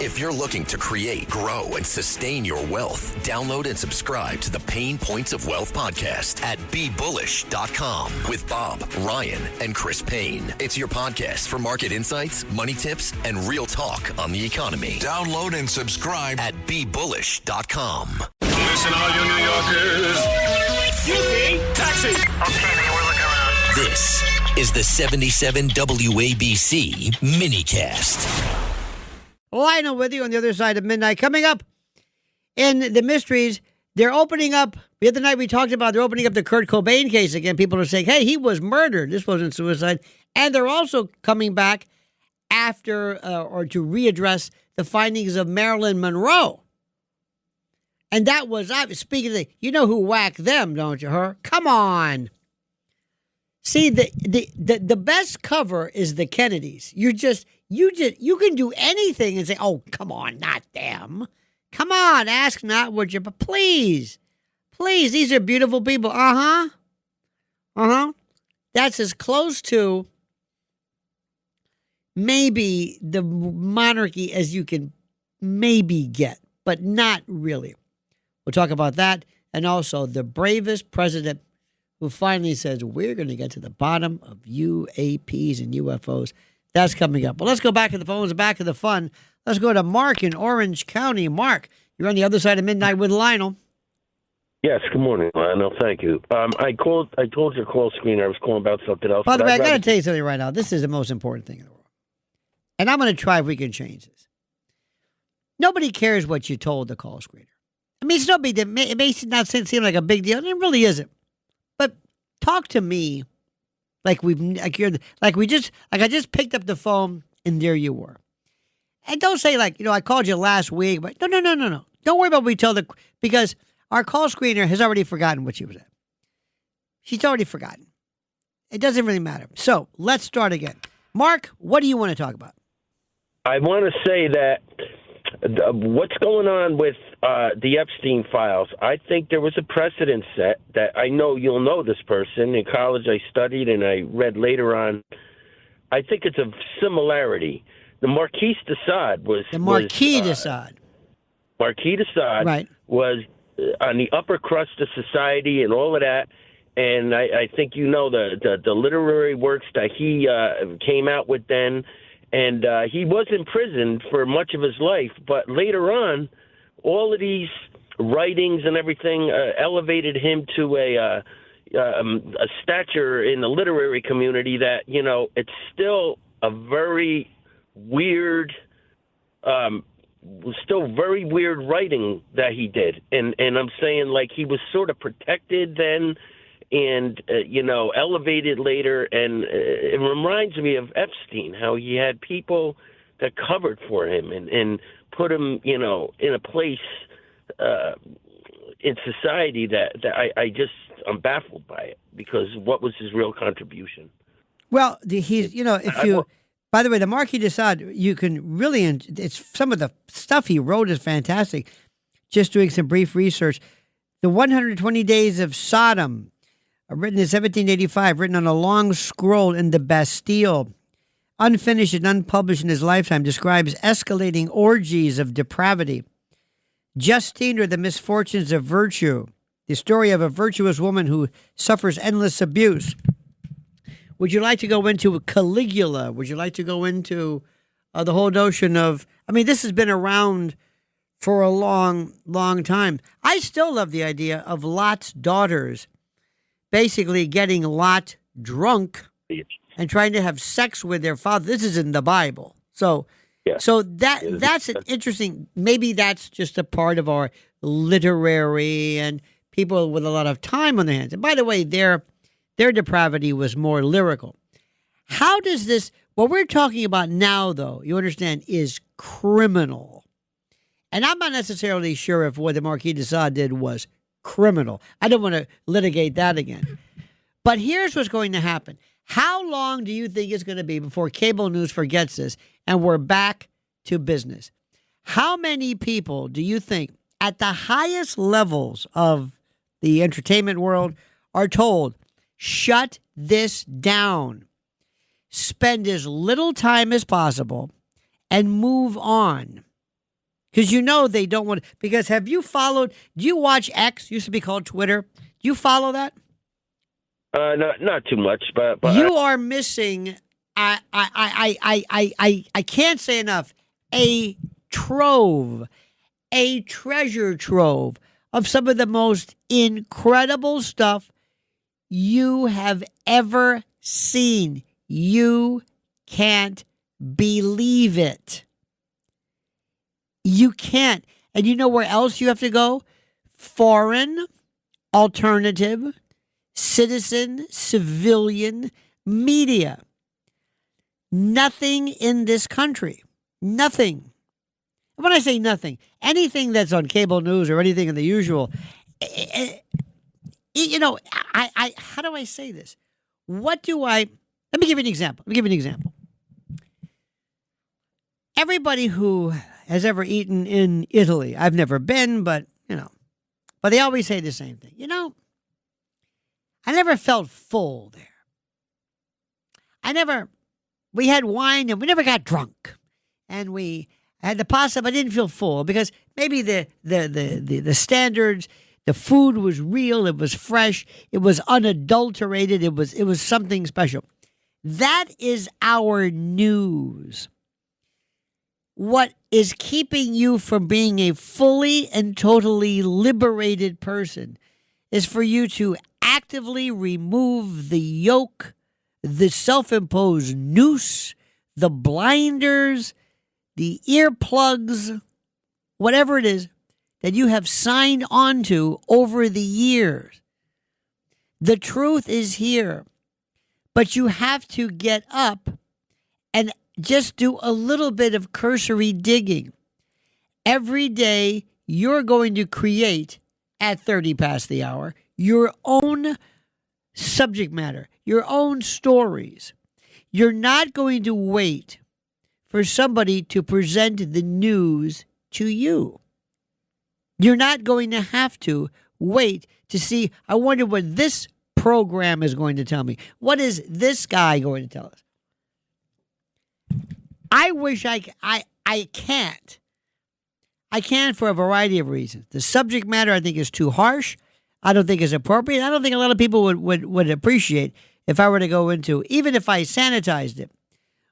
If you're looking to create, grow, and sustain your wealth, download and subscribe to the Pain Points of Wealth podcast at BeBullish.com with Bob, Ryan, and Chris Payne. It's your podcast for market insights, money tips, and real talk on the economy. Download and subscribe at BeBullish.com. Listen, all you New Yorkers. Excuse me. Taxi. Okay, man, we're looking around. This is the 77 WABC minicast. Lionel with you on the other side of midnight. Coming up in the mysteries, they're opening up. The other night we talked about they're opening up the Kurt Cobain case again. People are saying, hey, he was murdered. This wasn't suicide. And they're also coming back after or to readdress the findings of Marilyn Monroe. And that was, speaking of you know who whacked them, don't you, her? Come on. See, the best cover is the Kennedys. You can do anything and say, oh, come on, not them. Come on, ask not what you, but please, these are beautiful people. That's as close to maybe the monarchy as you can maybe get, but not really. We'll talk about that, and also the bravest president who finally says, we're going to get to the bottom of UAPs and UFOs. That's coming up. But let's go back to the phones, back to the fun. Let's go to Mark in Orange County. Mark, you're on the other side of midnight with Lionel. Yes, good morning, Lionel. Thank you. I told your call screener I was calling about something else. By the way, I got to tell you something right now. This is the most important thing in the world. And I'm going to try if we can change this. Nobody cares what you told the call screener. I mean, it's no big deal. It may not seem like a big deal, and it really isn't. But talk to me I just picked up the phone and there you were. And don't say I called you last week, but no. Don't worry about what we tell because our call screener has already forgotten what she was at. She's already forgotten. It doesn't really matter. So let's start again. Mark, what do you want to talk about? I want to say that what's going on with the Epstein files, I think there was a precedent set that I know you'll know this person. In college I studied and I read later on. I think it's a similarity. The Marquis de Sade was... The Marquis de Sade. Marquis de Sade right. was on the upper crust of society and all of that. And I think you know the literary works that he came out with then. And he was imprisoned for much of his life, but later on, all of these writings and everything elevated him to a stature in the literary community that, it's still a very weird, very weird writing that he did. And I'm saying, he was sort of protected then and, elevated later. And it reminds me of Epstein, how he had people that covered for him and put him, in a place in society that I'm baffled by it because what was his real contribution? Well, by the way, the Marquis de Sade, you can really, it's some of the stuff he wrote is fantastic. Just doing some brief research. The 120 Days of Sodom, written in 1785, written on a long scroll in the Bastille, unfinished and unpublished in his lifetime, describes escalating orgies of depravity. Justine, or the Misfortunes of Virtue, the story of a virtuous woman who suffers endless abuse. Would you like to go into Caligula? Would you like to go into the whole notion of, this has been around for a long, long time. I still love the idea of Lot's daughters basically getting Lot drunk and trying to have sex with their father. This is in the Bible. So that's an interesting, maybe that's just a part of our literary and people with a lot of time on their hands. And by the way, their depravity was more lyrical. How does this, what we're talking about now, though, you understand, is criminal. And I'm not necessarily sure if what the Marquis de Sade did was criminal. I don't want to litigate that again. But here's what's going to happen. How long do you think it's going to be before cable news forgets this and we're back to business? How many people do you think at the highest levels of the entertainment world are told, shut this down, spend as little time as possible, and move on? Because they don't want. Because have you followed? Do you watch X? Used to be called Twitter. Do you follow that? Not too much, but you are missing. I can't say enough. A treasure trove of some of the most incredible stuff you have ever seen. You can't believe it. You can't. And you know where else you have to go? Foreign, alternative, citizen, civilian media. Nothing in this country. Nothing. When I say nothing, anything that's on cable news or anything in the usual, how do I say this? Let me give you an example. Everybody who has ever eaten in Italy, I've never been, but they always say the same thing. I never felt full there. We had wine and we never got drunk. And we had the pasta, but I didn't feel full because maybe the standards, the food was real, it was fresh, it was unadulterated, it was something special. That is our news. What is keeping you from being a fully and totally liberated person is for you to actively remove the yoke, the self-imposed noose, the blinders, the earplugs, whatever it is that you have signed on to over the years. The truth is here, but you have to get up and just do a little bit of cursory digging. Every day, you're going to create, at 30 past the hour, your own subject matter, your own stories. You're not going to wait for somebody to present the news to you. You're not going to have to wait to see, I wonder what this program is going to tell me. What is this guy going to tell us? I wish I can't. I can't for a variety of reasons. The subject matter, I think, is too harsh. I don't think it's appropriate. I don't think a lot of people would appreciate if I were to go into, even if I sanitized it,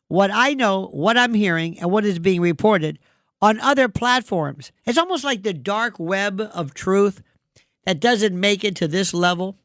what I know, what I'm hearing, and what is being reported on other platforms. It's almost like the dark web of truth that doesn't make it to this level.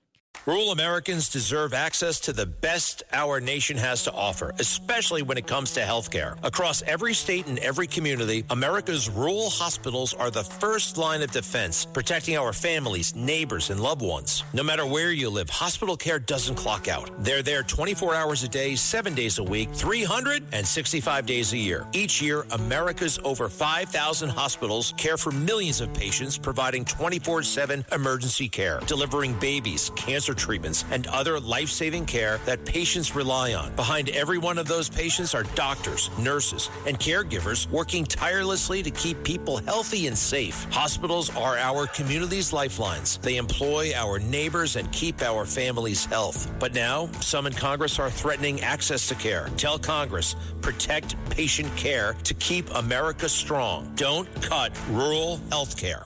Rural Americans deserve access to the best our nation has to offer, especially when it comes to health care. Across every state and every community, America's rural hospitals are the first line of defense, protecting our families, neighbors, and loved ones. No matter where you live, hospital care doesn't clock out. They're there 24 hours a day, 7 days a week, 365 days a year. Each year, America's over 5,000 hospitals care for millions of patients, providing 24/7 emergency care, delivering babies, cancer treatments, and other life-saving care that patients rely on. Behind every one of those patients are doctors, nurses, and caregivers working tirelessly to keep people healthy and safe. Hospitals are our community's lifelines. They employ our neighbors and keep our families' health. But now, some in Congress are threatening access to care. Tell Congress, protect patient care to keep America strong. Don't cut rural health care.